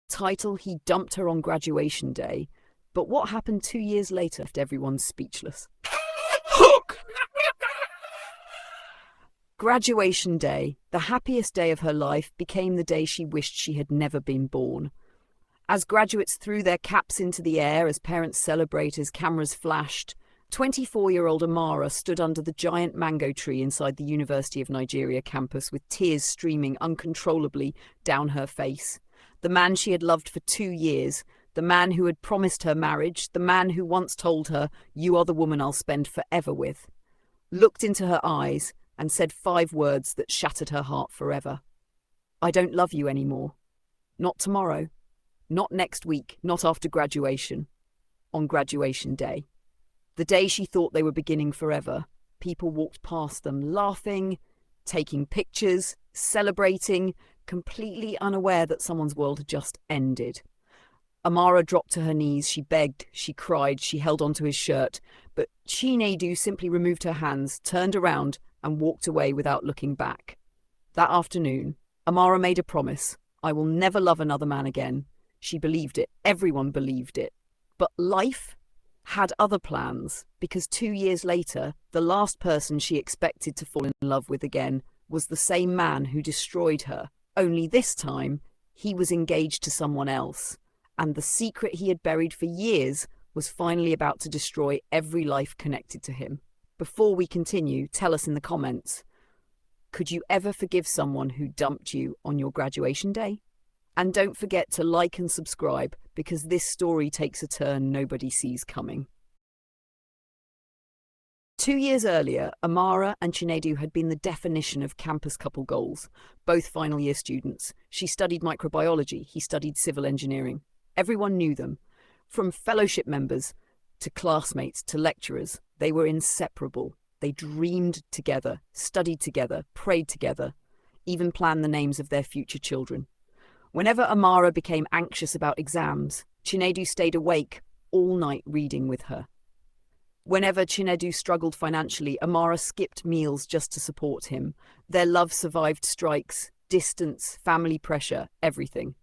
Title: He dumped her on graduation day. But what happened 2 years later left everyone speechless. Hook! Graduation day, the happiest day of her life, became the day she wished she had never been born. As graduates threw their caps into the air, as parents celebrated, as cameras flashed, 24-year-old Amara stood under the giant mango tree inside the University of Nigeria campus with tears streaming uncontrollably down her face. The man she had loved for 2 years, the man who had promised her marriage, the man who once told her, "You are the woman I'll spend forever with," looked into her eyes and said 5 words that shattered her heart forever. "I don't love you anymore. Not tomorrow. Not next week. Not after graduation. On graduation day." The day she thought they were beginning forever, people walked past them, laughing, taking pictures, celebrating, completely unaware that someone's world had just ended. Amara dropped to her knees. She begged, she cried, she held onto his shirt, but Chinedu simply removed her hands, turned around, and walked away without looking back. That afternoon, Amara made a promise: "I will never love another man again." She believed it. Everyone believed it. But life had other plans, because 2 years later, the last person she expected to fall in love with again was the same man who destroyed her. Only this time, he was engaged to someone else, and the secret he had buried for years was finally about to destroy every life connected to him. Before we continue, tell us in the comments, could you ever forgive someone who dumped you on your graduation day? And don't forget to like and subscribe, because this story takes a turn nobody sees coming. 2 years earlier, Amara and Chinedu had been the definition of campus couple goals, both final year students. She studied microbiology, he studied civil engineering. Everyone knew them. From fellowship members to classmates to lecturers, they were inseparable. They dreamed together, studied together, prayed together, even planned the names of their future children. Whenever Amara became anxious about exams, Chinedu stayed awake all night reading with her. Whenever Chinedu struggled financially, Amara skipped meals just to support him. Their love survived strikes, distance, family pressure, everything.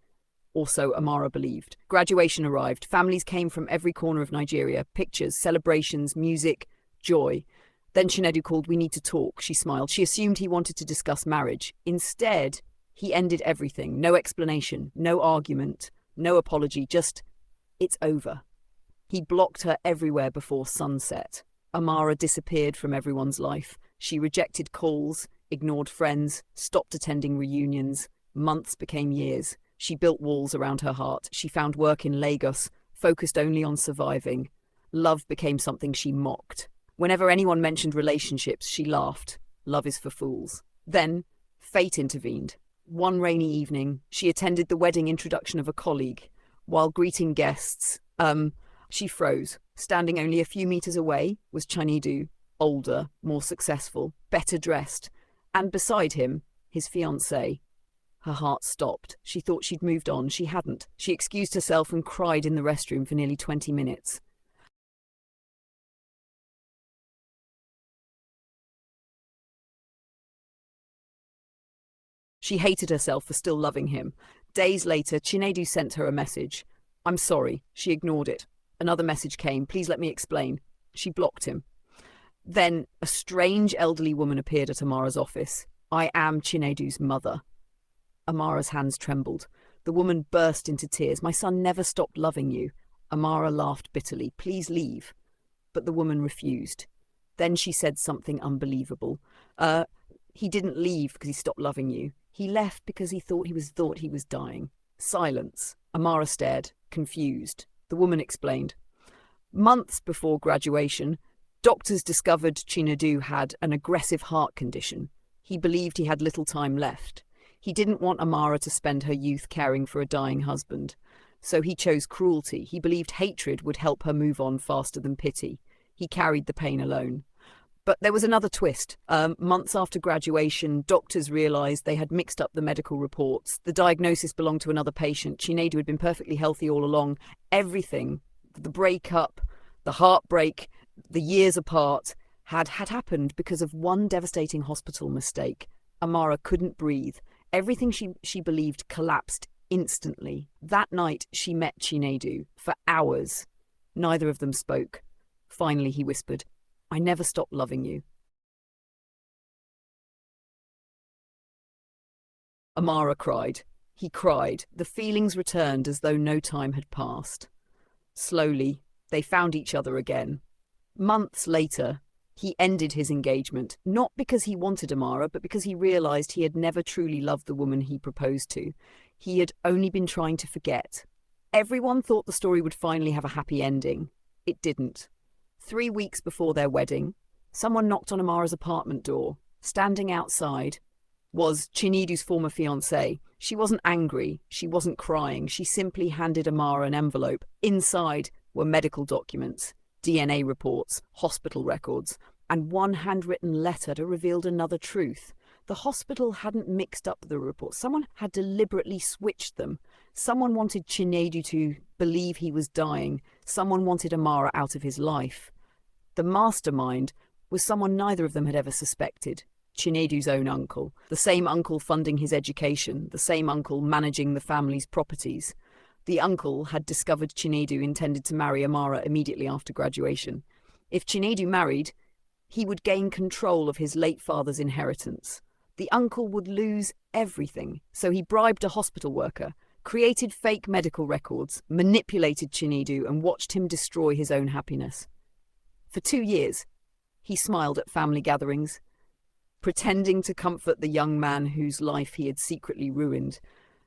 Also, Amara believed. Graduation arrived. Families came from every corner of Nigeria. Pictures, celebrations, music, joy. Then Chinedu called. "We need to talk." She smiled. She assumed he wanted to discuss marriage. Instead, he ended everything. No explanation, no argument, no apology, just, "It's over." He blocked her everywhere before sunset. Amara disappeared from everyone's life. She rejected calls, ignored friends, stopped attending reunions. Months became years. She built walls around her heart. She found work in Lagos, focused only on surviving. Love became something she mocked. Whenever anyone mentioned relationships, she laughed. Love is for fools. Then, fate intervened. One rainy evening, she attended the wedding introduction of a colleague. While greeting guests, she froze. Standing only a few meters away was Chinedu, older, more successful, better dressed, and beside him, his fiancée. Her heart stopped. She thought she'd moved on. She hadn't. She excused herself and cried in the restroom for nearly 20 minutes. She hated herself for still loving him. Days later, Chinedu sent her a message. "I'm sorry." She ignored it. Another message came. "Please let me explain." She blocked him. Then a strange elderly woman appeared at Amara's office. "I am Chinedu's mother." Amara's hands trembled. The woman burst into tears. "My son never stopped loving you." Amara laughed bitterly. "Please leave." But the woman refused. Then she said something unbelievable. He didn't leave because he stopped loving you. He left because he thought he was dying." Silence. Amara stared, confused. The woman explained. Months before graduation, doctors discovered Chinedu had an aggressive heart condition. He believed he had little time left. He didn't want Amara to spend her youth caring for a dying husband. So he chose cruelty. He believed hatred would help her move on faster than pity. He carried the pain alone. But there was another twist. Months after graduation, doctors realized they had mixed up the medical reports. The diagnosis belonged to another patient. Chinedu had been perfectly healthy all along. Everything, the breakup, the heartbreak, the years apart, had happened because of one devastating hospital mistake. Amara couldn't breathe. Everything she believed collapsed instantly. That night, she met Chinedu. For hours, neither of them spoke. Finally, he whispered, "I never stopped loving you." Amara cried. He cried. The feelings returned as though no time had passed. Slowly, they found each other again. Months later, he ended his engagement, not because he wanted Amara, but because he realized he had never truly loved the woman he proposed to. He had only been trying to forget. Everyone thought the story would finally have a happy ending. It didn't. 3 weeks before their wedding, someone knocked on Amara's apartment door. Standing outside was Chinedu's former fiancé. She wasn't angry. She wasn't crying. She simply handed Amara an envelope. Inside were medical documents, DNA reports, hospital records, and one handwritten letter that revealed another truth. The hospital hadn't mixed up the reports. Someone had deliberately switched them. Someone wanted Chinedu to believe he was dying. Someone wanted Amara out of his life. The mastermind was someone neither of them had ever suspected. Chinedu's own uncle, the same uncle funding his education, the same uncle managing the family's properties. The uncle had discovered Chinedu intended to marry Amara immediately after graduation. If Chinedu married, he would gain control of his late father's inheritance. The uncle would lose everything, so he bribed a hospital worker, created fake medical records, manipulated Chinedu, and watched him destroy his own happiness. For 2 years, he smiled at family gatherings, pretending to comfort the young man whose life he had secretly ruined.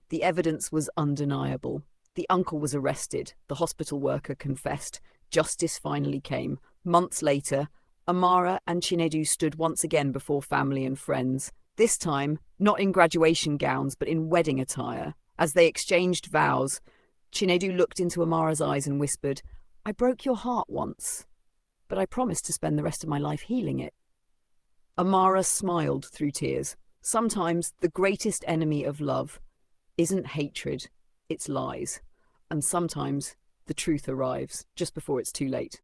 The evidence was undeniable. The uncle was arrested. The hospital worker confessed. Justice finally came. Months later, Amara and Chinedu stood once again before family and friends. This time, not in graduation gowns, but in wedding attire. As they exchanged vows, Chinedu looked into Amara's eyes and whispered, "I broke your heart once, but I promised to spend the rest of my life healing it." Amara smiled through tears. Sometimes the greatest enemy of love isn't hatred, it's lies. And sometimes the truth arrives just before it's too late.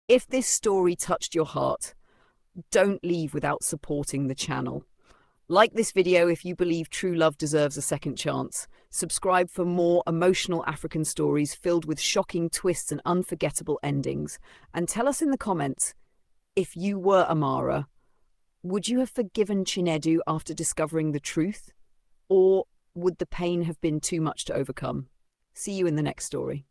If this story touched your heart, don't leave without supporting the channel. Like this video if you believe true love deserves a second chance. Subscribe for more emotional African stories filled with shocking twists and unforgettable endings. And tell us in the comments, if you were Amara, would you have forgiven Chinedu after discovering the truth? Or would the pain have been too much to overcome? See you in the next story.